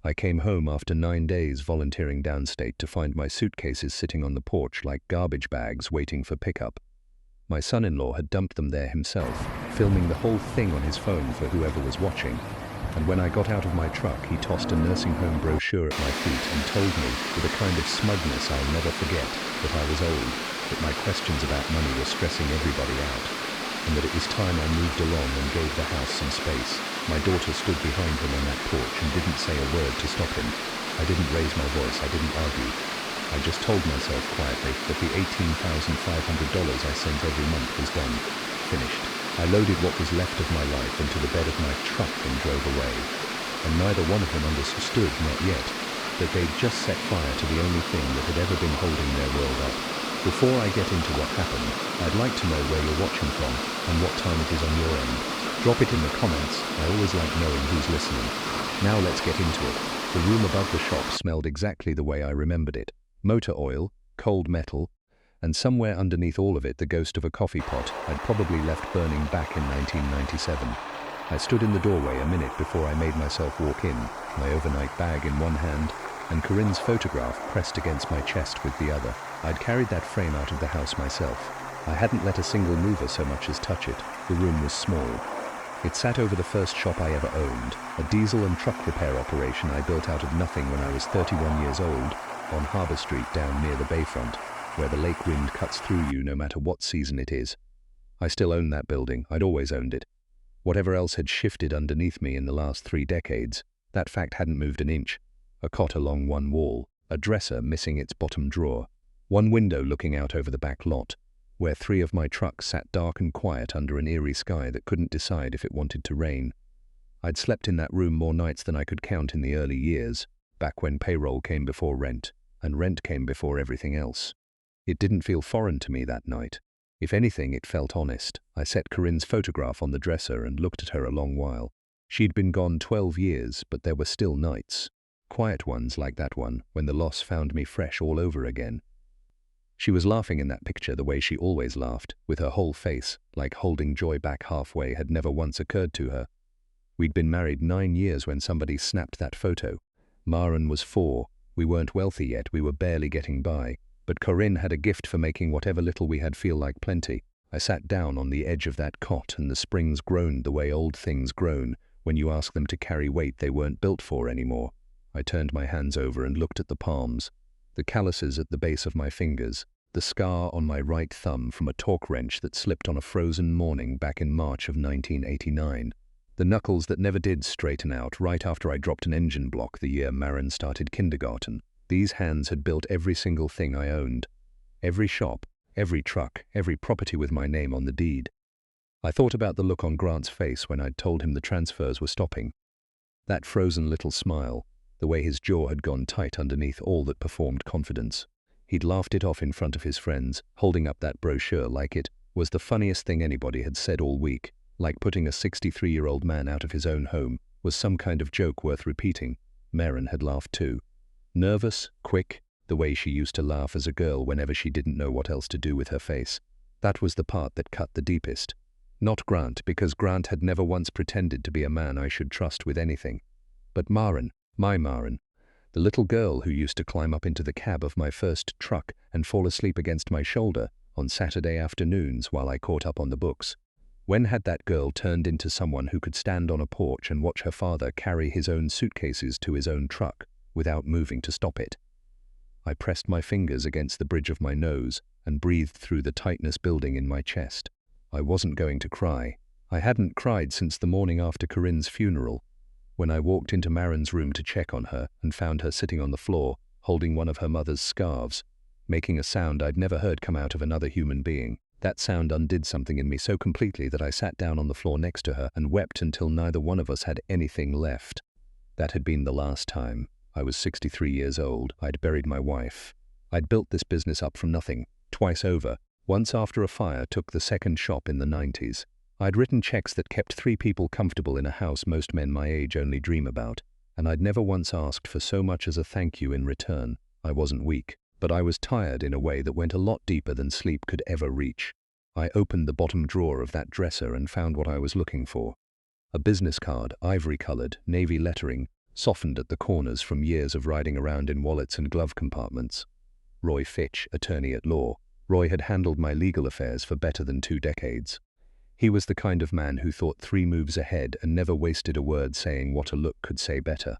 I came home after 9 days volunteering downstate to find my suitcases sitting on the porch like garbage bags waiting for pickup. My son-in-law had dumped them there himself, filming the whole thing on his phone for whoever was watching. And when I got out of my truck, he tossed a nursing home brochure at my feet and told me, with a kind of smugness I'll never forget, that I was old, that my questions about money were stressing everybody out, and that it was time I moved along and gave the house some space. My daughter stood behind him on that porch and didn't say a word to stop him. I didn't raise my voice, I didn't argue. I just told myself quietly that the $18,500 I sent every month was done, finished. I loaded what was left of my life into the bed of my truck and drove away. And neither one of them understood, not yet, that they'd just set fire to the only thing that had ever been holding their world up. Before I get into what happened, I'd like to know where you're watching from and what time it is on your end. Drop it in the comments. I always like knowing who's listening. Now let's get into it. The room above the shop smelled exactly the way I remembered it. Motor oil, cold metal, and somewhere underneath all of it the ghost of a coffee pot I'd probably left burning back in 1997. I stood in the doorway a minute before I made myself walk in, my overnight bag in one hand, and Corinne's photograph pressed against my chest with the other. I'd carried that frame out of the house myself. I hadn't let a single mover so much as touch it. The room was small. It sat over the first shop I ever owned, a diesel and truck repair operation I built out of nothing when I was 31 years old, on Harbour Street down near the bayfront, where the lake wind cuts through you no matter what season it is. I still own that building. I'd always owned it. Whatever else had shifted underneath me in the last 3 decades, that fact hadn't moved an inch. A cot along one wall, a dresser missing its bottom drawer, one window looking out over the back lot, where 3 of my trucks sat dark and quiet under an eerie sky that couldn't decide if it wanted to rain. I'd slept in that room more nights than I could count in the early years, back when payroll came before rent, and rent came before everything else. It didn't feel foreign to me that night. If anything, it felt honest. I set Corinne's photograph on the dresser and looked at her a long while. She'd been gone 12 years, but there were still nights. Quiet ones like that one, when the loss found me fresh all over again. She was laughing in that picture the way she always laughed, with her whole face, like holding joy back halfway had never once occurred to her. We'd been married 9 years when somebody snapped that photo. Maren was 4. We weren't wealthy yet, we were barely getting by. But Corinne had a gift for making whatever little we had feel like plenty. I sat down on the edge of that cot and the springs groaned the way old things groan when you ask them to carry weight they weren't built for anymore. I turned my hands over and looked at the palms, the calluses at the base of my fingers, the scar on my right thumb from a torque wrench that slipped on a frozen morning back in March of 1989. The knuckles that never did straighten out right after I dropped an engine block the year Maren started kindergarten. These hands had built every single thing I owned. Every shop, every truck, every property with my name on the deed. I thought about the look on Grant's face when I'd told him the transfers were stopping. That frozen little smile, the way his jaw had gone tight underneath all that performed confidence. He'd laughed it off in front of his friends, holding up that brochure like it was the funniest thing anybody had said all week, like putting a 63-year-old man out of his own home was some kind of joke worth repeating. Maren had laughed too. Nervous, quick, the way she used to laugh as a girl whenever she didn't know what else to do with her face. That was the part that cut the deepest. Not Grant, because Grant had never once pretended to be a man I should trust with anything. But Maren, my Maren, the little girl who used to climb up into the cab of my first truck and fall asleep against my shoulder on Saturday afternoons while I caught up on the books. When had that girl turned into someone who could stand on a porch and watch her father carry his own suitcases to his own truck without moving to stop it? I pressed my fingers against the bridge of my nose and breathed through the tightness building in my chest. I wasn't going to cry. I hadn't cried since the morning after Corinne's funeral, when I walked into Maren's room to check on her and found her sitting on the floor, holding one of her mother's scarves, making a sound I'd never heard come out of another human being. That sound undid something in me so completely that I sat down on the floor next to her and wept until neither one of us had anything left. That had been the last time. I was 63 years old. I'd buried my wife. I'd built this business up from nothing, twice over. Once after a fire took the second shop in the 90s. I'd written checks that kept 3 people comfortable in a house most men my age only dream about, and I'd never once asked for so much as a thank you in return. I wasn't weak, but I was tired in a way that went a lot deeper than sleep could ever reach. I opened the bottom drawer of that dresser and found what I was looking for. A business card, ivory-colored, navy lettering, softened at the corners from years of riding around in wallets and glove compartments. Roy Fitch, attorney at law. Roy had handled my legal affairs for better than 2 decades. He was the kind of man who thought 3 moves ahead and never wasted a word saying what a look could say better.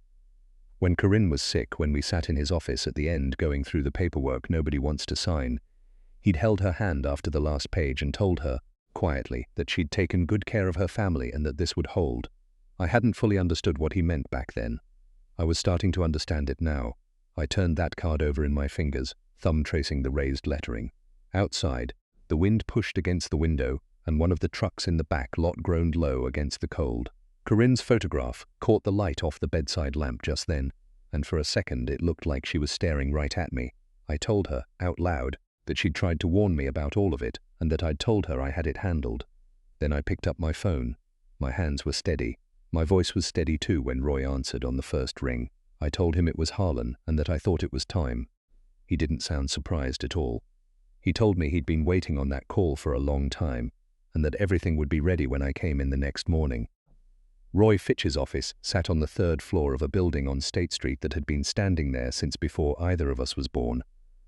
When Corinne was sick, when we sat in his office at the end going through the paperwork nobody wants to sign, he'd held her hand after the last page and told her, quietly, that she'd taken good care of her family and that this would hold. I hadn't fully understood what he meant back then. I was starting to understand it now. I turned that card over in my fingers, thumb tracing the raised lettering. Outside, the wind pushed against the window, and one of the trucks in the back lot groaned low against the cold. Corinne's photograph caught the light off the bedside lamp just then, and for a second it looked like she was staring right at me. I told her, out loud, that she'd tried to warn me about all of it, and that I'd told her I had it handled. Then I picked up my phone. My hands were steady. My voice was steady too when Roy answered on the first ring. I told him it was Harlan and that I thought it was time. He didn't sound surprised at all. He told me he'd been waiting on that call for a long time, and that everything would be ready when I came in the next morning. Roy Fitch's office sat on the 3rd floor of a building on State Street that had been standing there since before either of us was born.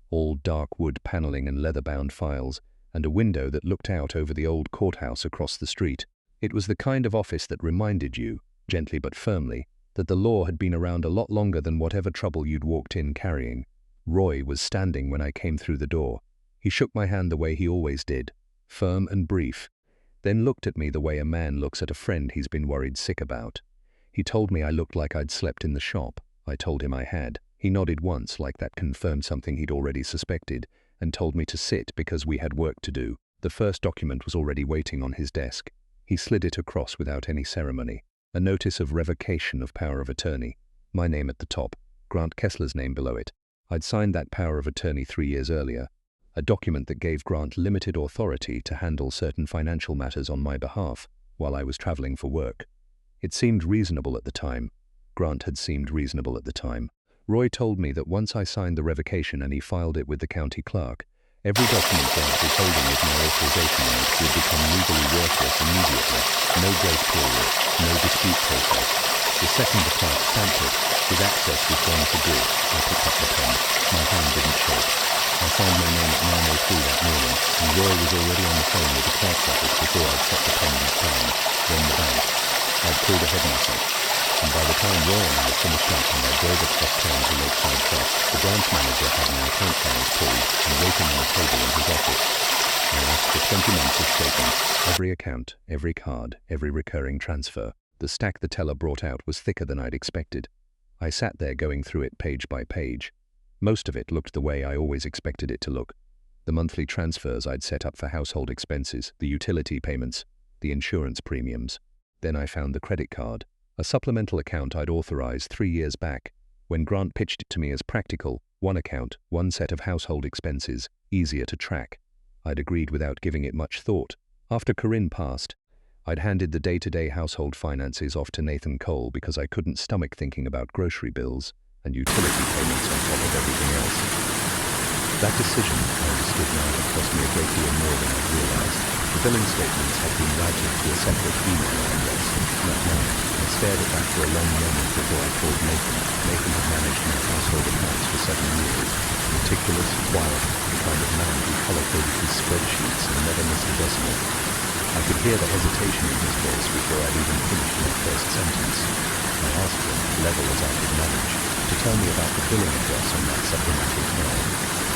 All dark wood paneling and leather-bound files, and a window that looked out over the old courthouse across the street. It was the kind of office that reminded you, gently but firmly, that the law had been around a lot longer than whatever trouble you'd walked in carrying. Roy was standing when I came through the door. He shook my hand the way he always did, firm and brief, then looked at me the way a man looks at a friend he's been worried sick about. He told me I looked like I'd slept in the shop. I told him I had. He nodded once, like that confirmed something he'd already suspected, and told me to sit because we had work to do. The first document was already waiting on his desk. He slid it across without any ceremony. A notice of revocation of power of attorney. My name at the top, Grant Kessler's name below it. I'd signed that power of attorney 3 years earlier, a document that gave Grant limited authority to handle certain financial matters on my behalf while I was traveling for work. It seemed reasonable at the time. Grant had seemed reasonable at the time. Roy told me that once I signed the revocation and he filed it with the county clerk, every document Grant was holding with my authorization on it would become legally worthless immediately. No grace period, no dispute process. The second the clerk stamped it, his access was gone for good. I picked up the pen. My hand didn't shake. I signed my name at 9:03 that morning, and Roy was already on the phone with the clerk's office before I'd set the pen back down. Then the bank. I'd pulled ahead myself, and by the time Roy and I finished up and I drove across town to Lakeside Trust, the branch manager had my account files pulled and waiting on a table in his office. I asked for 20 months of statements, every account, every card, every recurring transfer. The stack the teller brought out was thicker than I'd expected. I sat there going through it page by page. Most of it looked the way I always expected it to look. The monthly transfers I'd set up for household expenses, the utility payments, the insurance premiums. Then I found the credit card, a supplemental account I'd authorized 3 years back, when Grant pitched it to me as practical, one account, one set of household expenses, easier to track. I'd agreed without giving it much thought. After Corinne passed, I'd handed the day-to-day household finances off to Nathan Cole because I couldn't stomach thinking about grocery bills and utility payments on top of everything else. That decision, I understood now, had cost me a great deal more than I'd realized. The billing statements had been routed to a separate email address, not mine. I stared at that for a long moment before I called Nathan. Nathan had managed my household accounts for 7 years. Meticulous, quiet, the kind of man who color-coded his spreadsheets and never missed a decimal. I could hear the hesitation in his voice before I'd even finished my first sentence. I asked him, level as I could manage, to tell me about the billing address on that supplemental file.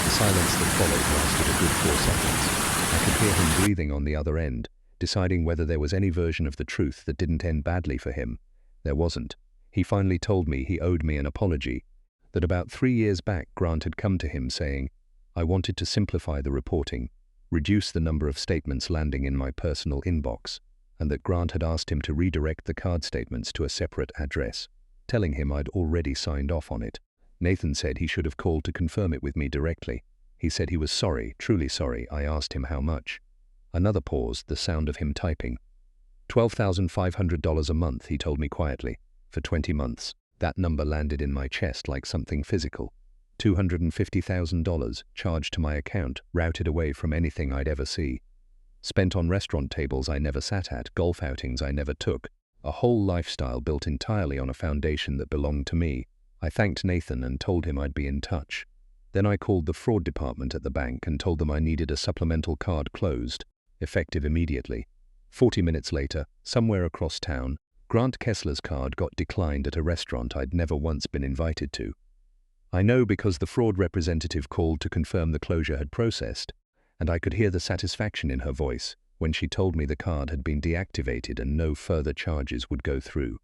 The silence that followed lasted a good 4 seconds. I could hear him breathing on the other end, deciding whether there was any version of the truth that didn't end badly for him. There wasn't. He finally told me he owed me an apology, that about 3 years back Grant had come to him saying, I wanted to simplify the reporting, reduce the number of statements landing in my personal inbox, and that Grant had asked him to redirect the card statements to a separate address, telling him I'd already signed off on it. Nathan said he should have called to confirm it with me directly. He said he was sorry, truly sorry. I asked him how much. Another pause, the sound of him typing. $12,500 a month, he told me quietly, for 20 months. That number landed in my chest like something physical. $250,000 charged to my account, routed away from anything I'd ever see. Spent on restaurant tables I never sat at, golf outings I never took, a whole lifestyle built entirely on a foundation that belonged to me. I thanked Nathan and told him I'd be in touch. Then I called the fraud department at the bank and told them I needed a supplemental card closed, effective immediately. 40 minutes later, somewhere across town, Grant Kessler's card got declined at a restaurant I'd never once been invited to. I know because the fraud representative called to confirm the closure had processed, and I could hear the satisfaction in her voice when she told me the card had been deactivated and no further charges would go through.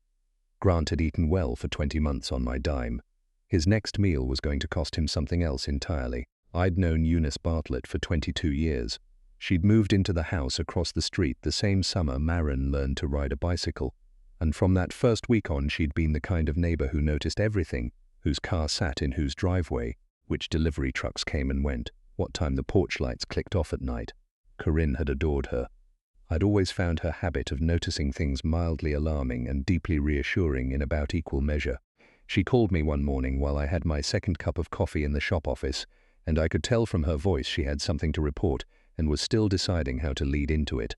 Grant had eaten well for 20 months on my dime. His next meal was going to cost him something else entirely. I'd known Eunice Bartlett for 22 years. She'd moved into the house across the street the same summer Marin learned to ride a bicycle, and from that first week on she'd been the kind of neighbor who noticed everything, whose car sat in whose driveway, which delivery trucks came and went, what time the porch lights clicked off at night. Corinne had adored her. I'd always found her habit of noticing things mildly alarming and deeply reassuring in about equal measure. She called me one morning while I had my second cup of coffee in the shop office, and I could tell from her voice she had something to report and was still deciding how to lead into it.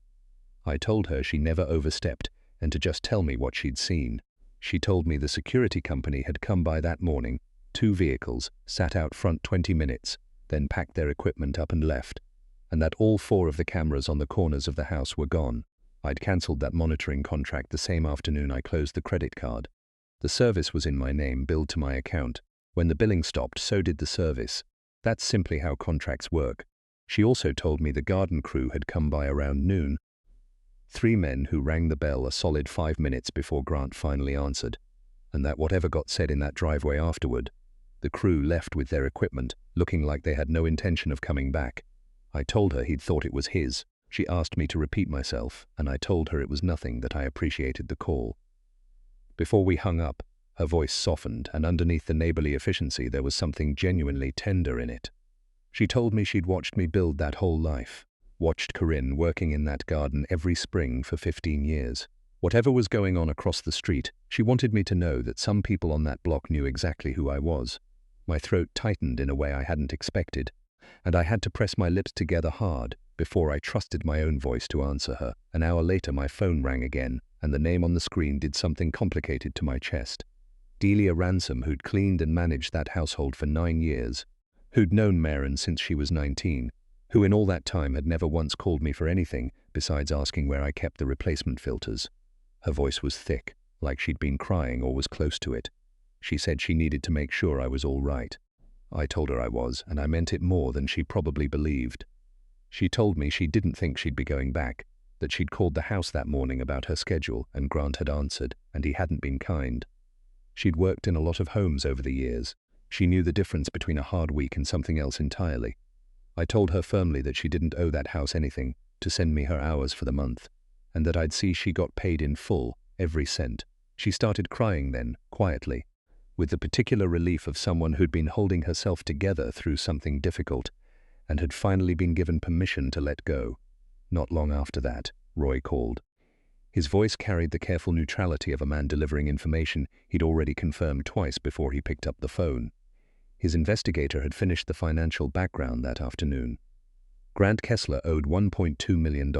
I told her she never overstepped and to just tell me what she'd seen. She told me the security company had come by that morning, 2 vehicles, sat out front 20 minutes, then packed their equipment up and left, and that all 4 of the cameras on the corners of the house were gone. I'd cancelled that monitoring contract the same afternoon I closed the credit card. The service was in my name, billed to my account. When the billing stopped, so did the service. That's simply how contracts work. She also told me the garden crew had come by around noon. 3 men who rang the bell a solid 5 minutes before Grant finally answered, and that whatever got said in that driveway afterward, the crew left with their equipment, looking like they had no intention of coming back. I told her he'd thought it was his. She asked me to repeat myself, and I told her it was nothing, that I appreciated the call. Before we hung up, her voice softened, and underneath the neighborly efficiency there was something genuinely tender in it. She told me she'd watched me build that whole life, watched Corinne working in that garden every spring for 15 years. Whatever was going on across the street, she wanted me to know that some people on that block knew exactly who I was. My throat tightened in a way I hadn't expected, and I had to press my lips together hard before I trusted my own voice to answer her. An hour later my phone rang again, and the name on the screen did something complicated to my chest. Delia Ransom, who'd cleaned and managed that household for 9 years, who'd known Marin since she was 19, who in all that time had never once called me for anything besides asking where I kept the replacement filters. Her voice was thick, like she'd been crying or was close to it. She said she needed to make sure I was all right. I told her I was, and I meant it more than she probably believed. She told me she didn't think she'd be going back, that she'd called the house that morning about her schedule, and Grant had answered, and he hadn't been kind. She'd worked in a lot of homes over the years. She knew the difference between a hard week and something else entirely. I told her firmly that she didn't owe that house anything, to send me her hours for the month, and that I'd see she got paid in full, every cent. She started crying then, quietly, with the particular relief of someone who'd been holding herself together through something difficult, and had finally been given permission to let go. Not long after that, Roy called. His voice carried the careful neutrality of a man delivering information he'd already confirmed twice before he picked up the phone. His investigator had finished the financial background that afternoon. Grant Kessler owed $1.2 million,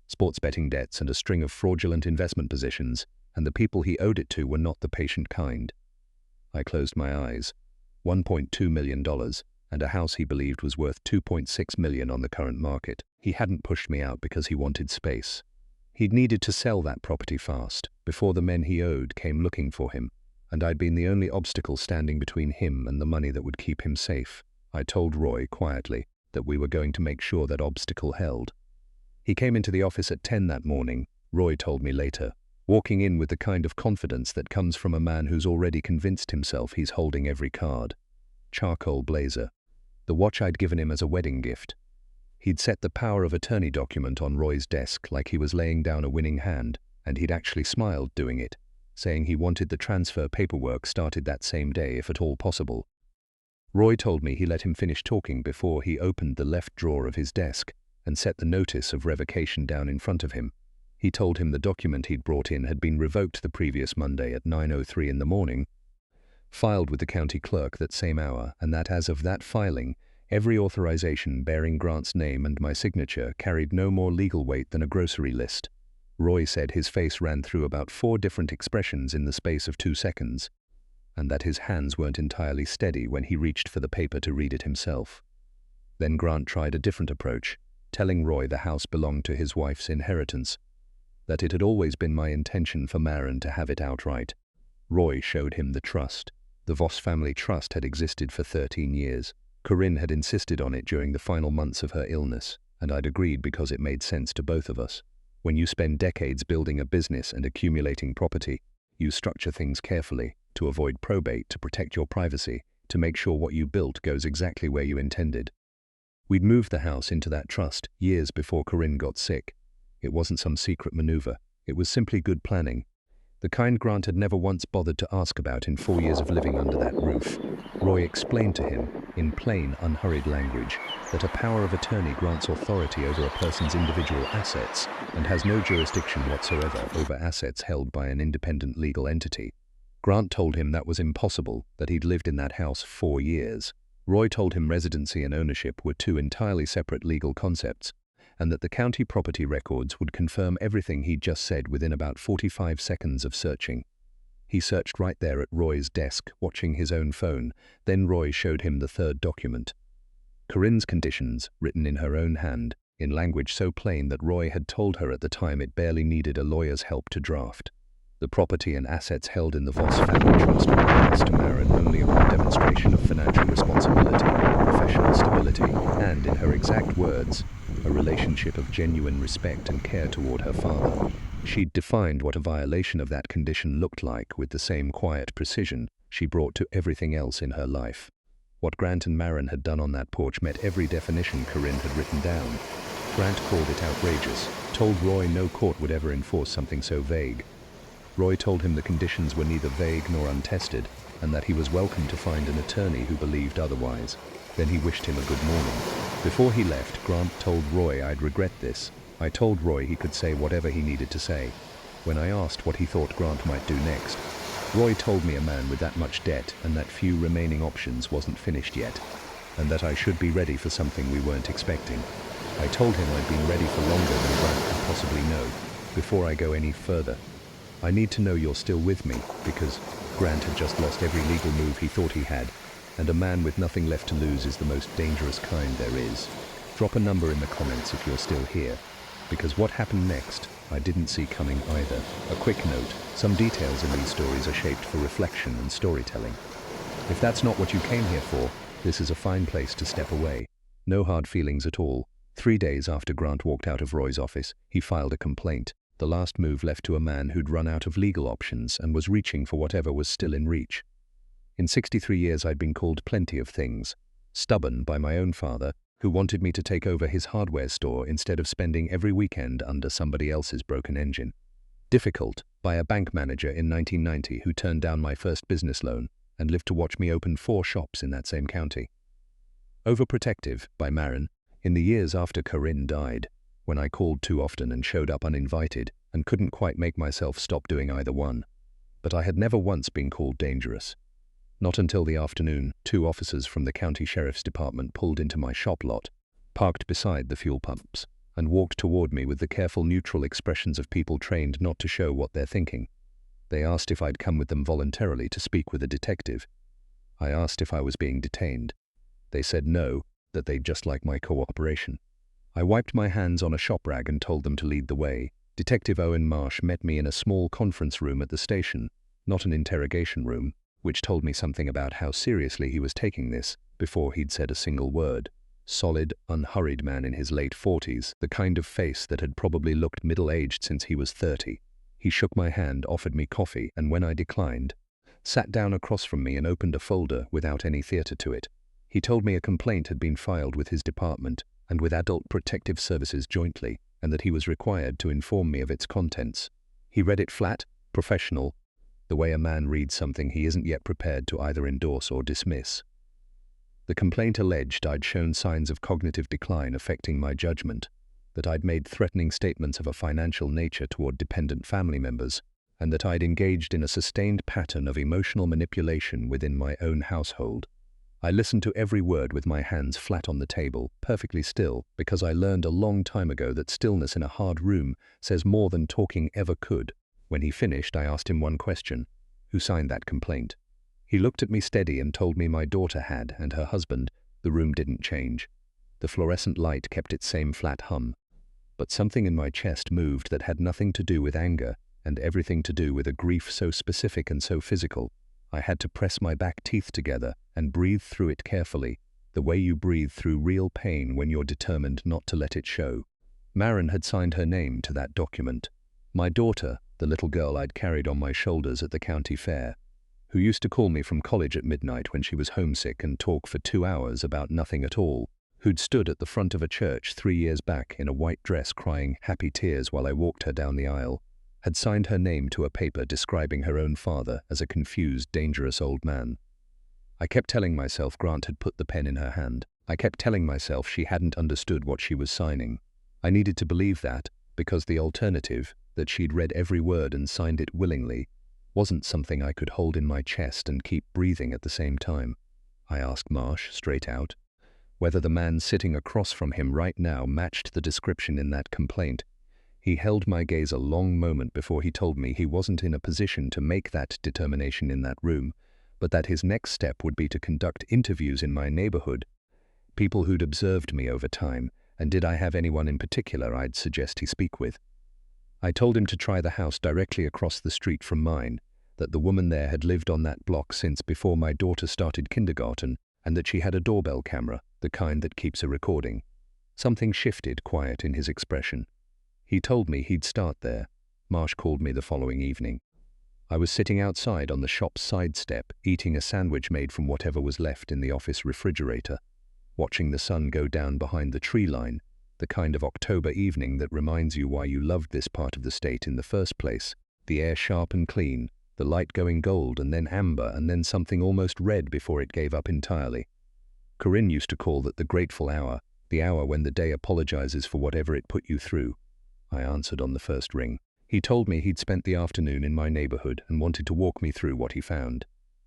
sports betting debts and a string of fraudulent investment positions, and the people he owed it to were not the patient kind. I closed my eyes. $1.2 million, and a house he believed was worth $2.6 million on the current market. He hadn't pushed me out because he wanted space. He'd needed to sell that property fast, before the men he owed came looking for him, and I'd been the only obstacle standing between him and the money that would keep him safe. I told Roy, quietly, that we were going to make sure that obstacle held. He came into the office at 10 that morning, Roy told me later, walking in with the kind of confidence that comes from a man who's already convinced himself he's holding every card. Charcoal blazer, the watch I'd given him as a wedding gift. He'd set the power of attorney document on Roy's desk like he was laying down a winning hand, and he'd actually smiled doing it, saying he wanted the transfer paperwork started that same day if at all possible. Roy told me he let him finish talking before he opened the left drawer of his desk and set the notice of revocation down in front of him. He told him the document he'd brought in had been revoked the previous Monday at 9:03 in the morning, filed with the county clerk that same hour, and that as of that filing, every authorization bearing Grant's name and my signature carried no more legal weight than a grocery list. Roy said his face ran through about 4 different expressions in the space of 2 seconds, and that his hands weren't entirely steady when he reached for the paper to read it himself. Then Grant tried a different approach, telling Roy the house belonged to his wife's inheritance, that it had always been my intention for Maren to have it outright. Roy showed him the trust. The Voss family trust had existed for 13 years. Corinne had insisted on it during the final months of her illness, and I'd agreed because it made sense to both of us. When you spend decades building a business and accumulating property, you structure things carefully, to avoid probate, to protect your privacy, to make sure what you built goes exactly where you intended. We'd moved the house into that trust years before Corinne got sick. It wasn't some secret maneuver. It was simply good planning. The kind Grant had never once bothered to ask about in 4 years of living under that roof. Roy explained to him, in plain, unhurried language, that a power of attorney grants authority over a person's individual assets and has no jurisdiction whatsoever over assets held by an independent legal entity. Grant told him that was impossible, that he'd lived in that house 4 years. Roy told him residency and ownership were 2 entirely separate legal concepts, and that the county property records would confirm everything he'd just said within about 45 seconds of searching. He searched right there at Roy's desk, watching his own phone. Then Roy showed him the 3rd document. Corinne's conditions, written in her own hand, in language so plain that Roy had told her at the time it barely needed a lawyer's help to draft. The property and assets held in the Voss family trust were passed to Maren only upon demonstration of financial responsibility, professional stability, and, in her exact words, a relationship of genuine respect and care toward her father. She'd defined what a violation of that condition looked like with the same quiet precision she brought to everything else in her life. What Grant and Maren had done on that porch met every definition Corinne had written down. Grant called it outrageous, told Roy no court would ever enforce something so vague. Roy told him the conditions were neither vague nor untested, and that he was welcome to find an attorney who believed otherwise. Then he wished him a good morning. Before he left, Grant told Roy I'd regret this. I told Roy he could say whatever he needed to say. When I asked what he thought Grant might do next, Roy told me a man with that much debt and that few remaining options wasn't finished yet, and that I should be ready for something we weren't expecting. I told him I'd been ready for longer than Grant could possibly know. Before I go any further, I need to know you're still with me, because Grant had just lost every legal move he thought he had, and a man with nothing left to lose is the most dangerous kind there is. Drop a number in the comments if you're still here, because what happened next, I didn't see coming either. A quick note, some details in these stories are shaped for reflection and storytelling. If that's not what you came here for, this is a fine place to step away. No hard feelings at all. 3 days after Grant walked out of Roy's office, he filed a complaint. The last move left to a man who'd run out of legal options and was reaching for whatever was still in reach. In 63 years I'd been called plenty of things. Stubborn by my own father, who wanted me to take over his hardware store instead of spending every weekend under somebody else's broken engine. Difficult by a bank manager in 1990 who turned down my first business loan and lived to watch me open 4 shops in that same county. Overprotective by Maren in the years after Corinne died, when I called too often and showed up uninvited and couldn't quite make myself stop doing either one. But I had never once been called dangerous. Not until the afternoon, 2 officers from the county sheriff's department pulled into my shop lot, parked beside the fuel pumps, and walked toward me with the careful neutral expressions of people trained not to show what they're thinking. They asked if I'd come with them voluntarily to speak with a detective. I asked if I was being detained. They said no, that they'd just like my cooperation. I wiped my hands on a shop rag and told them to lead the way. Detective Owen Marsh met me in a small conference room at the station, not an interrogation room, which told me something about how seriously he was taking this before he'd said a single word. Solid, unhurried man in his late 40s, the kind of face that had probably looked middle-aged since he was 30. He shook my hand, offered me coffee, and when I declined, sat down across from me and opened a folder without any theater to it. He told me a complaint had been filed with his department and with Adult Protective Services jointly, and that he was required to inform me of its contents. He read it flat, professional, the way a man reads something he isn't yet prepared to either endorse or dismiss. The complaint alleged I'd shown signs of cognitive decline affecting my judgment, that I'd made threatening statements of a financial nature toward dependent family members, and that I'd engaged in a sustained pattern of emotional manipulation within my own household. I listened to every word with my hands flat on the table, perfectly still, because I learned a long time ago that stillness in a hard room says more than talking ever could. When he finished, I asked him one question. Who signed that complaint? He looked at me steady and told me my daughter had, and her husband. The room didn't change. The fluorescent light kept its same flat hum. But something in my chest moved that had nothing to do with anger, and everything to do with a grief so specific and so physical. I had to press my back teeth together and breathe through it carefully, the way you breathe through real pain when you're determined not to let it show. Maren had signed her name to that document. My daughter, the little girl I'd carried on my shoulders at the county fair, who used to call me from college at midnight when she was homesick and talk for 2 hours about nothing at all, who'd stood at the front of a church 3 years back in a white dress crying happy tears while I walked her down the aisle, had signed her name to a paper describing her own father as a confused, dangerous old man. I kept telling myself Grant had put the pen in her hand. I kept telling myself she hadn't understood what she was signing. I needed to believe that, because the alternative, that she'd read every word and signed it willingly, wasn't something I could hold in my chest and keep breathing at the same time. I asked Marsh, straight out, whether the man sitting across from him right now matched the description in that complaint. He held my gaze a long moment before he told me he wasn't in a position to make that determination in that room, but that his next step would be to conduct interviews in my neighborhood, people who'd observed me over time, and did I have anyone in particular I'd suggest he speak with. I told him to try the house directly across the street from mine, that the woman there had lived on that block since before my daughter started kindergarten, and that she had a doorbell camera, the kind that keeps a recording. Something shifted, quiet in his expression. He told me he'd start there. Marsh called me the following evening. I was sitting outside on the shop's side step, eating a sandwich made from whatever was left in the office refrigerator, watching the sun go down behind the tree line, the kind of October evening that reminds you why you loved this part of the state in the first place. The air sharp and clean, the light going gold and then amber and then something almost red before it gave up entirely. Corinne used to call that the grateful hour, the hour when the day apologizes for whatever it put you through. I answered on the first ring. He told me he'd spent the afternoon in my neighborhood and wanted to walk me through what he found.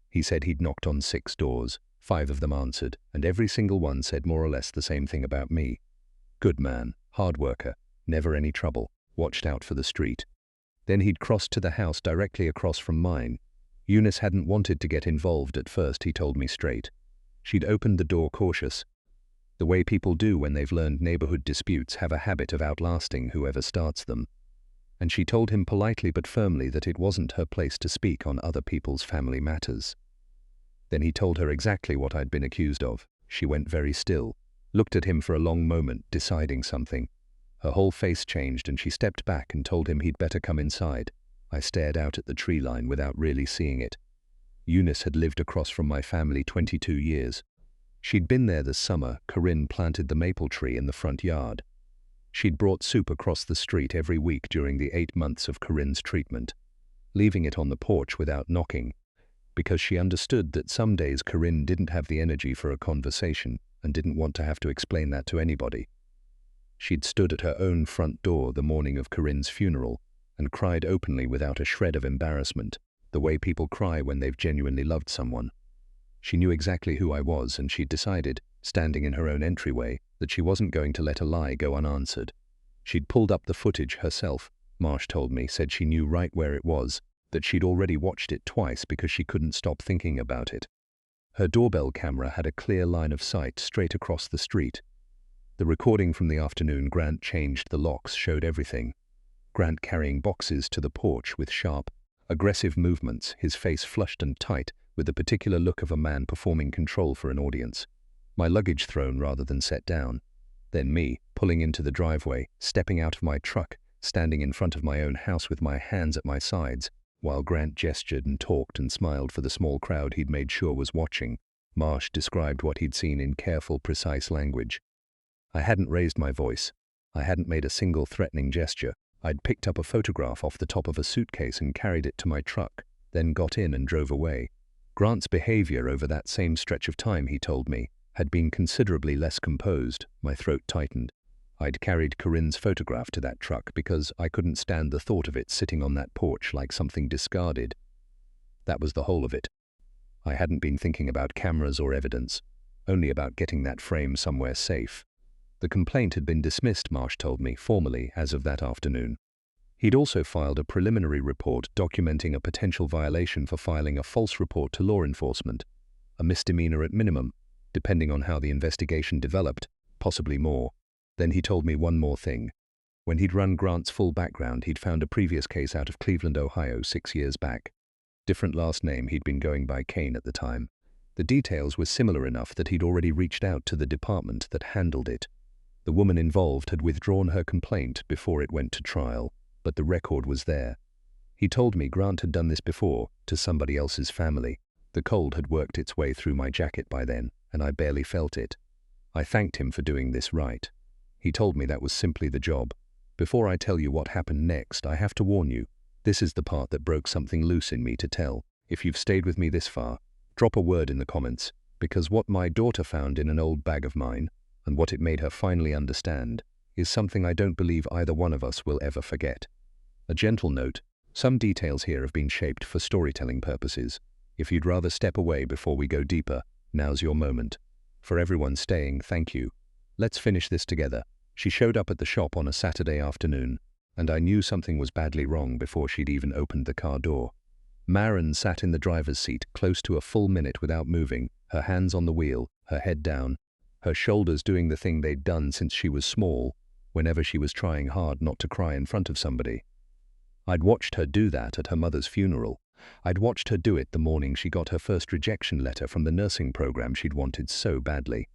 He said he'd knocked on 6 doors, 5 of them answered, and every single one said more or less the same thing about me. Good man, hard worker, never any trouble, watched out for the street. Then he'd crossed to the house directly across from mine. Eunice hadn't wanted to get involved at first, he told me straight. She'd opened the door cautious. The way people do when they've learned neighborhood disputes have a habit of outlasting whoever starts them. And she told him politely but firmly that it wasn't her place to speak on other people's family matters. Then he told her exactly what I'd been accused of. She went very still, looked at him for a long moment, deciding something. Her whole face changed and she stepped back and told him he'd better come inside. I stared out at the tree line without really seeing it. Eunice had lived across from my family 22 years. She'd been there this summer. Corinne planted the maple tree in the front yard. She'd brought soup across the street every week during the 8 months of Corinne's treatment, leaving it on the porch without knocking, because she understood that some days Corinne didn't have the energy for a conversation and didn't want to have to explain that to anybody. She'd stood at her own front door the morning of Corinne's funeral and cried openly without a shred of embarrassment, the way people cry when they've genuinely loved someone. She knew exactly who I was, and she'd decided, standing in her own entryway, that she wasn't going to let a lie go unanswered. She'd pulled up the footage herself, Marsh told me, said she knew right where it was, that she'd already watched it twice because she couldn't stop thinking about it. Her doorbell camera had a clear line of sight straight across the street. The recording from the afternoon Grant changed the locks showed everything. Grant carrying boxes to the porch with sharp, aggressive movements, his face flushed and tight, with the particular look of a man performing control for an audience. My luggage thrown rather than set down. Then me, pulling into the driveway, stepping out of my truck, standing in front of my own house with my hands at my sides, while Grant gestured and talked and smiled for the small crowd he'd made sure was watching. Marsh described what he'd seen in careful, precise language. I hadn't raised my voice. I hadn't made a single threatening gesture. I'd picked up a photograph off the top of a suitcase and carried it to my truck, then got in and drove away. Grant's behavior over that same stretch of time, he told me, had been considerably less composed. My throat tightened. I'd carried Corinne's photograph to that truck because I couldn't stand the thought of it sitting on that porch like something discarded. That was the whole of it. I hadn't been thinking about cameras or evidence, only about getting that frame somewhere safe. The complaint had been dismissed, Marsh told me, formally as of that afternoon. He'd also filed a preliminary report documenting a potential violation for filing a false report to law enforcement, a misdemeanor at minimum, depending on how the investigation developed, possibly more. Then he told me one more thing. When he'd run Grant's full background, he'd found a previous case out of Cleveland, Ohio, 6 years back. Different last name, he'd been going by Kane at the time. The details were similar enough that he'd already reached out to the department that handled it. The woman involved had withdrawn her complaint before it went to trial, but the record was there. He told me Grant had done this before, to somebody else's family. The cold had worked its way through my jacket by then, and I barely felt it. I thanked him for doing this right. He told me that was simply the job. Before I tell you what happened next, I have to warn you. This is the part that broke something loose in me to tell. If you've stayed with me this far, drop a word in the comments, because what my daughter found in an old bag of mine, and what it made her finally understand, is something I don't believe either one of us will ever forget. A gentle note, some details here have been shaped for storytelling purposes. If you'd rather step away before we go deeper, now's your moment. For everyone staying, thank you. Let's finish this together. She showed up at the shop on a Saturday afternoon, and I knew something was badly wrong before she'd even opened the car door. Maren sat in the driver's seat close to a full minute without moving, her hands on the wheel, her head down, her shoulders doing the thing they'd done since she was small, whenever she was trying hard not to cry in front of somebody. I'd watched her do that at her mother's funeral. I'd watched her do it the morning she got her first rejection letter from the nursing program she'd wanted so badly.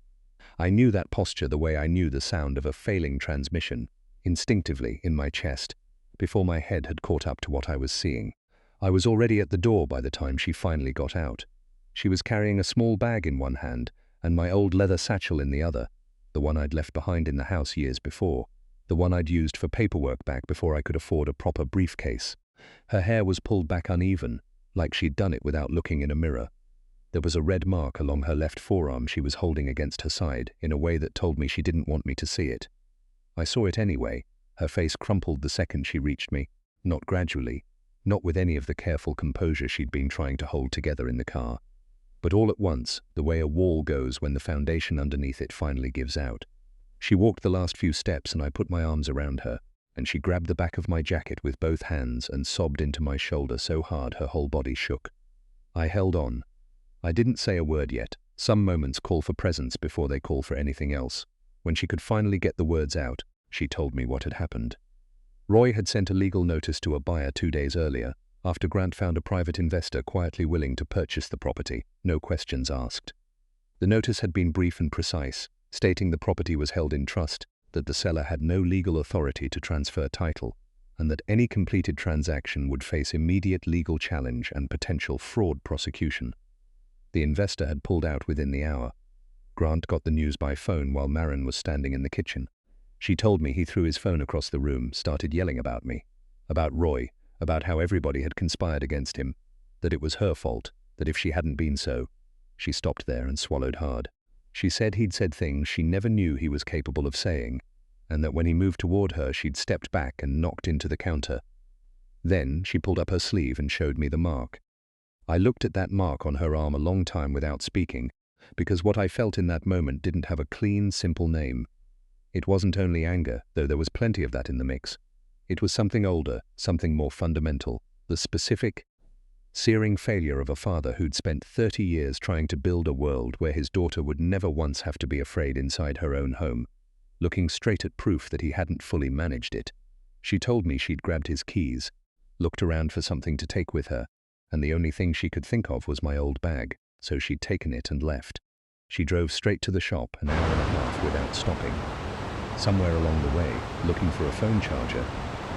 I knew that posture the way I knew the sound of a failing transmission, instinctively in my chest, before my head had caught up to what I was seeing. I was already at the door by the time she finally got out. She was carrying a small bag in one hand and my old leather satchel in the other, the one I'd left behind in the house years before, the one I'd used for paperwork back before I could afford a proper briefcase. Her hair was pulled back uneven, like she'd done it without looking in a mirror. There was a red mark along her left forearm she was holding against her side in a way that told me she didn't want me to see it. I saw it anyway. Her face crumpled the second she reached me, not gradually, not with any of the careful composure she'd been trying to hold together in the car, but all at once, the way a wall goes when the foundation underneath it finally gives out. She walked the last few steps and I put my arms around her, and she grabbed the back of my jacket with both hands and sobbed into my shoulder so hard her whole body shook. I held on. I didn't say a word yet. Some moments call for presence before they call for anything else. When she could finally get the words out, she told me what had happened. Roy had sent a legal notice to a buyer 2 days earlier, after Grant found a private investor quietly willing to purchase the property, no questions asked. The notice had been brief and precise, stating the property was held in trust, that the seller had no legal authority to transfer title, and that any completed transaction would face immediate legal challenge and potential fraud prosecution. The investor had pulled out within the hour. Grant got the news by phone while Maren was standing in the kitchen. She told me he threw his phone across the room, started yelling about me, about Roy, about how everybody had conspired against him, that it was her fault, that if she hadn't been so. She stopped there and swallowed hard. She said he'd said things she never knew he was capable of saying, and that when he moved toward her she'd stepped back and knocked into the counter. Then she pulled up her sleeve and showed me the mark. I looked at that mark on her arm a long time without speaking, because what I felt in that moment didn't have a clean, simple name. It wasn't only anger, though there was plenty of that in the mix. It was something older, something more fundamental, the specific, searing failure of a father who'd spent 30 years trying to build a world where his daughter would never once have to be afraid inside her own home, looking straight at proof that he hadn't fully managed it. She told me she'd grabbed his keys, looked around for something to take with her, and the only thing she could think of was my old bag, so she'd taken it and left. She drove straight to the shop an hour and a half without stopping. Somewhere along the way, looking for a phone charger,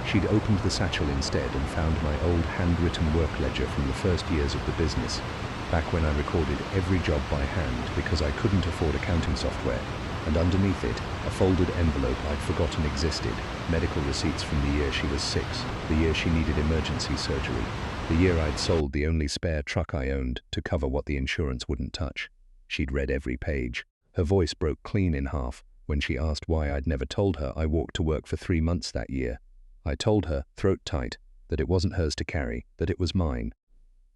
she'd opened the satchel instead and found my old handwritten work ledger from the first years of the business, back when I recorded every job by hand because I couldn't afford accounting software, and underneath it, a folded envelope I'd forgotten existed, medical receipts from the year she was 6, the year she needed emergency surgery, the year I'd sold the only spare truck I owned to cover what the insurance wouldn't touch. She'd read every page. Her voice broke clean in half when she asked why I'd never told her I walked to work for 3 months that year. I told her, throat tight, that it wasn't hers to carry, that it was mine.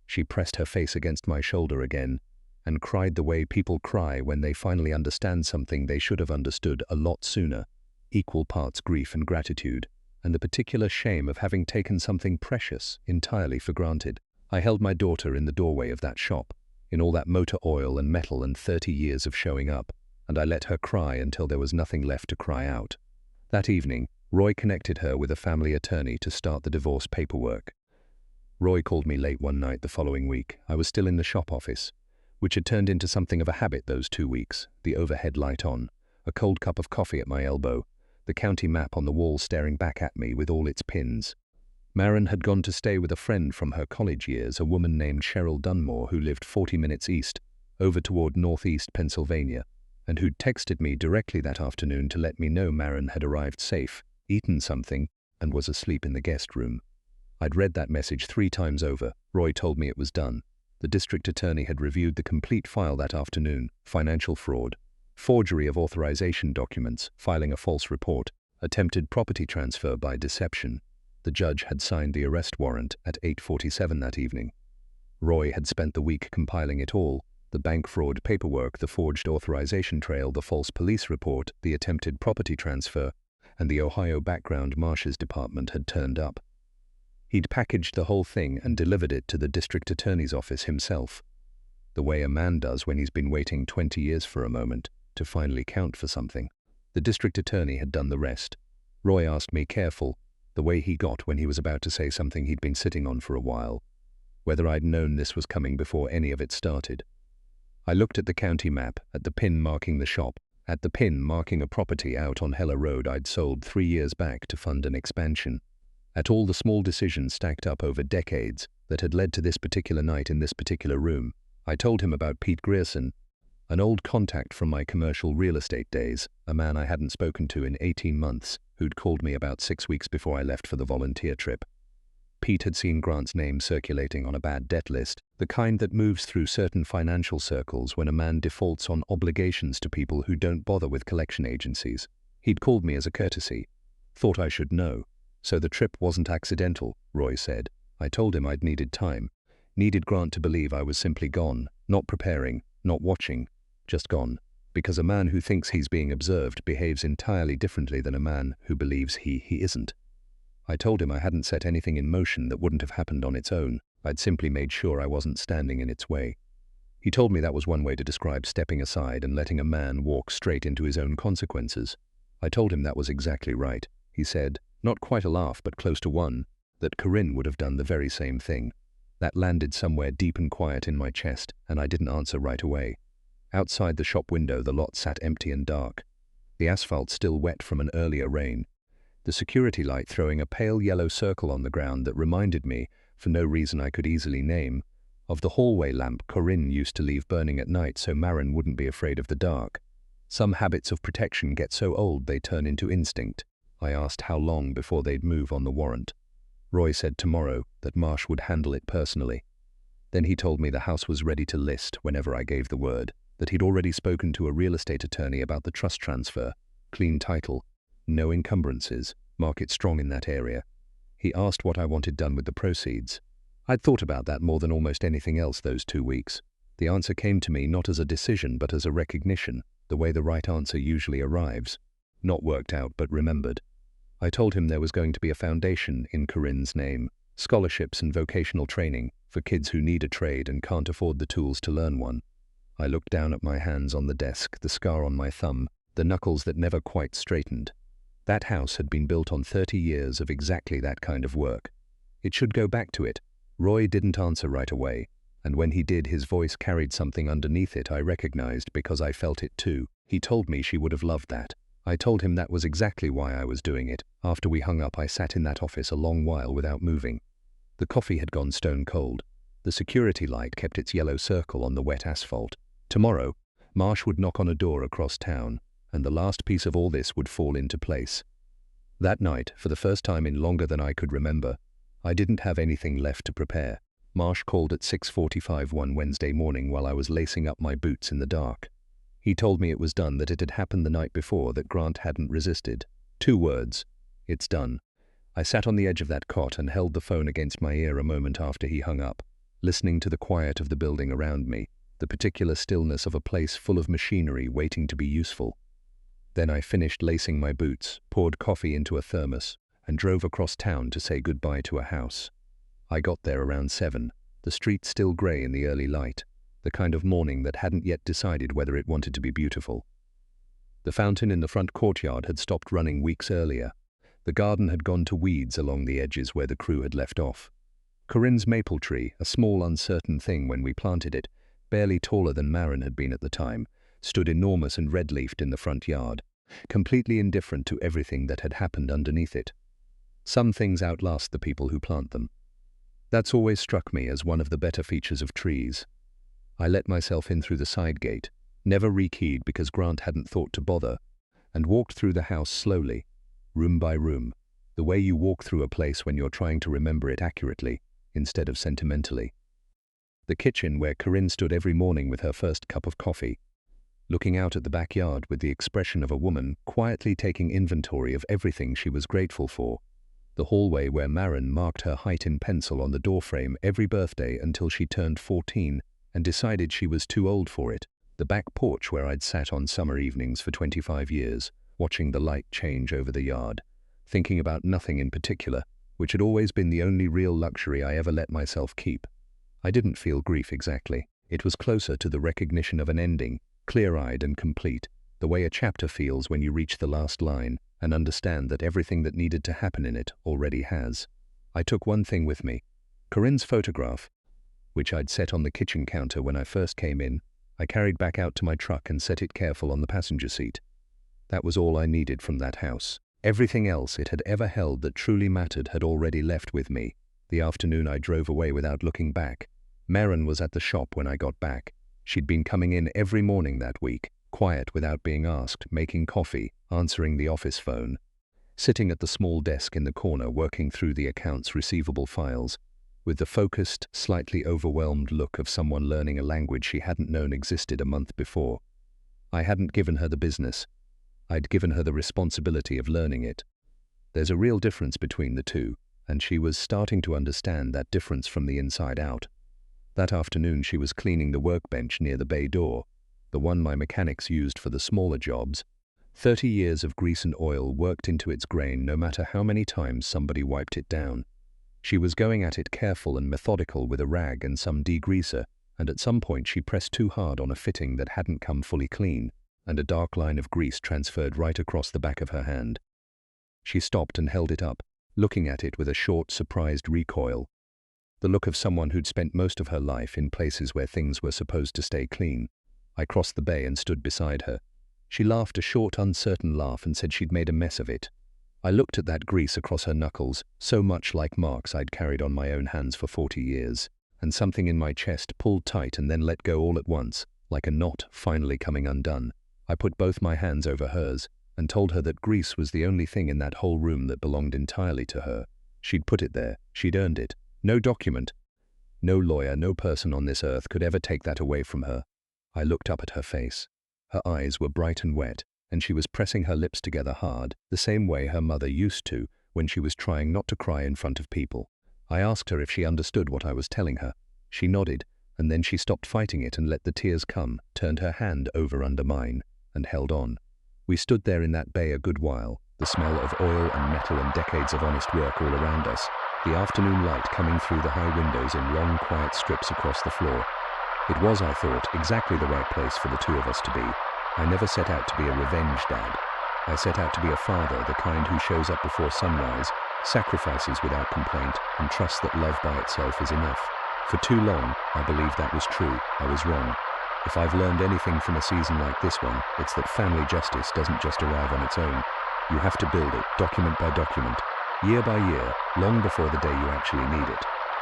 She pressed her face against my shoulder again and cried the way people cry when they finally understand something they should have understood a lot sooner, equal parts grief and gratitude, and the particular shame of having taken something precious entirely for granted. I held my daughter in the doorway of that shop, in all that motor oil and metal and 30 years of showing up, and I let her cry until there was nothing left to cry out. That evening, Roy connected her with a family attorney to start the divorce paperwork. Roy called me late one night the following week. I was still in the shop office, which had turned into something of a habit those 2 weeks, the overhead light on, a cold cup of coffee at my elbow, the county map on the wall staring back at me with all its pins. Maren had gone to stay with a friend from her college years, a woman named Cheryl Dunmore who lived 40 minutes east, over toward northeast Pennsylvania, and who'd texted me directly that afternoon to let me know Maren had arrived safe, eaten something, and was asleep in the guest room. I'd read that message 3 times over. Roy told me it was done. The district attorney had reviewed the complete file that afternoon: financial fraud, forgery of authorization documents, filing a false report, attempted property transfer by deception. The judge had signed the arrest warrant at 8:47 that evening. Roy had spent the week compiling it all: the bank fraud paperwork, the forged authorization trail, the false police report, the attempted property transfer, and the Ohio background Marsh's department had turned up. He'd packaged the whole thing and delivered it to the district attorney's office himself, the way a man does when he's been waiting 20 years for a moment to finally count for something. The district attorney had done the rest. Roy asked me, careful, the way he got when he was about to say something he'd been sitting on for a while, whether I'd known this was coming before any of it started. I looked at the county map, at the pin marking the shop, at the pin marking a property out on Heller Road I'd sold 3 years back to fund an expansion, at all the small decisions stacked up over decades that had led to this particular night in this particular room. I told him about Pete Grierson, an old contact from my commercial real estate days, a man I hadn't spoken to in 18 months, who'd called me about 6 weeks before I left for the volunteer trip. Pete had seen Grant's name circulating on a bad debt list, the kind that moves through certain financial circles when a man defaults on obligations to people who don't bother with collection agencies. He'd called me as a courtesy. Thought I should know. So the trip wasn't accidental, Roy said. I told him I'd needed time. Needed Grant to believe I was simply gone, not preparing, not watching, just gone. Because a man who thinks he's being observed behaves entirely differently than a man who believes he isn't. I told him I hadn't set anything in motion that wouldn't have happened on its own. I'd simply made sure I wasn't standing in its way. He told me that was one way to describe stepping aside and letting a man walk straight into his own consequences. I told him that was exactly right. He said, not quite a laugh but close to one, that Corinne would have done the very same thing. That landed somewhere deep and quiet in my chest, and I didn't answer right away. Outside the shop window the lot sat empty and dark, the asphalt still wet from an earlier rain, the security light throwing a pale yellow circle on the ground that reminded me, for no reason I could easily name, of the hallway lamp Corinne used to leave burning at night so Maren wouldn't be afraid of the dark. Some habits of protection get so old they turn into instinct. I asked how long before they'd move on the warrant. Roy said tomorrow, that Marsh would handle it personally. Then he told me the house was ready to list whenever I gave the word, that he'd already spoken to a real estate attorney about the trust transfer, clean title, no encumbrances, market strong in that area. He asked what I wanted done with the proceeds. I'd thought about that more than almost anything else those 2 weeks. The answer came to me not as a decision but as a recognition, the way the right answer usually arrives. Not worked out but remembered. I told him there was going to be a foundation in Corinne's name, scholarships and vocational training for kids who need a trade and can't afford the tools to learn one. I looked down at my hands on the desk, the scar on my thumb, the knuckles that never quite straightened. That house had been built on 30 years of exactly that kind of work. It should go back to it. Roy didn't answer right away, and when he did his voice carried something underneath it I recognized because I felt it too. He told me she would have loved that. I told him that was exactly why I was doing it. After we hung up I sat in that office a long while without moving. The coffee had gone stone cold. The security light kept its yellow circle on the wet asphalt. Tomorrow, Marsh would knock on a door across town, and the last piece of all this would fall into place. That night, for the first time in longer than I could remember, I didn't have anything left to prepare. Marsh called at 6:45 one Wednesday morning while I was lacing up my boots in the dark. He told me it was done, that it had happened the night before, that Grant hadn't resisted. 2 words. It's done. I sat on the edge of that cot and held the phone against my ear a moment after he hung up. listening to the quiet of the building around me, the particular stillness of a place full of machinery waiting to be useful. Then I finished lacing my boots, poured coffee into a thermos, and drove across town to say goodbye to a house. I got there around 7, the street still grey in the early light, the kind of morning that hadn't yet decided whether it wanted to be beautiful. The fountain in the front courtyard had stopped running weeks earlier. The garden had gone to weeds along the edges where the crew had left off. Corinne's maple tree, a small uncertain thing when we planted it, barely taller than Maren had been at the time, stood enormous and red-leafed in the front yard, completely indifferent to everything that had happened underneath it. Some things outlast the people who plant them. That's always struck me as one of the better features of trees. I let myself in through the side gate, never rekeyed because Grant hadn't thought to bother, and walked through the house slowly, room by room, the way you walk through a place when you're trying to remember it accurately, instead of sentimentally. The kitchen where Corinne stood every morning with her first cup of coffee, looking out at the backyard with the expression of a woman quietly taking inventory of everything she was grateful for. The hallway where Maren marked her height in pencil on the doorframe every birthday until she turned 14 and decided she was too old for it. The back porch where I'd sat on summer evenings for 25 years, watching the light change over the yard, thinking about nothing in particular, which had always been the only real luxury I ever let myself keep. I didn't feel grief exactly. It was closer to the recognition of an ending, clear-eyed and complete, the way a chapter feels when you reach the last line and understand that everything that needed to happen in it already has. I took one thing with me. Corinne's photograph, which I'd set on the kitchen counter when I first came in, I carried back out to my truck and set it careful on the passenger seat. That was all I needed from that house. Everything else it had ever held that truly mattered had already left with me. The afternoon I drove away without looking back. Maren was at the shop when I got back. She'd been coming in every morning that week, quiet without being asked, making coffee, answering the office phone, sitting at the small desk in the corner working through the accounts receivable files, with the focused, slightly overwhelmed look of someone learning a language she hadn't known existed a month before. I hadn't given her the business. I'd given her the responsibility of learning it. There's a real difference between the two, and she was starting to understand that difference from the inside out. That afternoon she was cleaning the workbench near the bay door, the one my mechanics used for the smaller jobs. 30 years of grease and oil worked into its grain no matter how many times somebody wiped it down. She was going at it careful and methodical with a rag and some degreaser, and at some point she pressed too hard on a fitting that hadn't come fully clean, and a dark line of grease transferred right across the back of her hand. She stopped and held it up, looking at it with a short, surprised recoil. The look of someone who'd spent most of her life in places where things were supposed to stay clean. I crossed the bay and stood beside her. She laughed a short, uncertain laugh and said she'd made a mess of it. I looked at that grease across her knuckles, so much like marks I'd carried on my own hands for 40 years, and something in my chest pulled tight and then let go all at once, like a knot finally coming undone. I put both my hands over hers and told her that grease was the only thing in that whole room that belonged entirely to her. She'd put it there. She'd earned it. No document, no lawyer, no person on this earth could ever take that away from her. I looked up at her face. Her eyes were bright and wet, and she was pressing her lips together hard, the same way her mother used to when she was trying not to cry in front of people. I asked her if she understood what I was telling her. She nodded, and then she stopped fighting it and let the tears come, turned her hand over under mine, and held on. We stood there in that bay a good while, the smell of oil and metal and decades of honest work all around us, the afternoon light coming through the high windows in long, quiet strips across the floor. It was, I thought, exactly the right place for the two of us to be. I never set out to be a revenge dad. I set out to be a father, the kind who shows up before sunrise, sacrifices without complaint, and trusts that love by itself is enough. For too long, I believed that was true. I was wrong. If I've learned anything from a season like this one, it's that family justice doesn't just arrive on its own. You have to build it, document by document, year by year, long before the day you actually need it.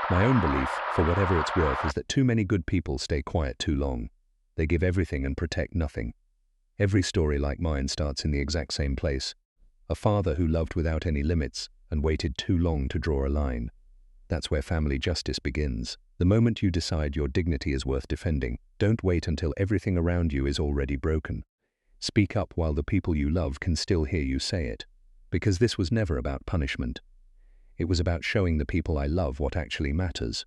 My own belief, for whatever it's worth, is that too many good people stay quiet too long. They give everything and protect nothing. Every story like mine starts in the exact same place. A father who loved without any limits and waited too long to draw a line. That's where family justice begins. The moment you decide your dignity is worth defending, don't wait until everything around you is already broken. Speak up while the people you love can still hear you say it. Because this was never about punishment. It was about showing the people I love what actually matters.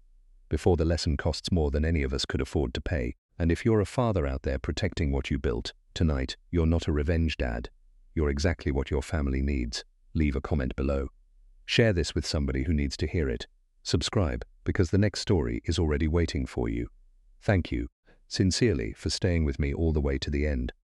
before the lesson costs more than any of us could afford to pay. And if you're a father out there protecting what you built, tonight, you're not a revenge dad. You're exactly what your family needs. Leave a comment below. Share this with somebody who needs to hear it. Subscribe, because the next story is already waiting for you. Thank you, sincerely, for staying with me all the way to the end.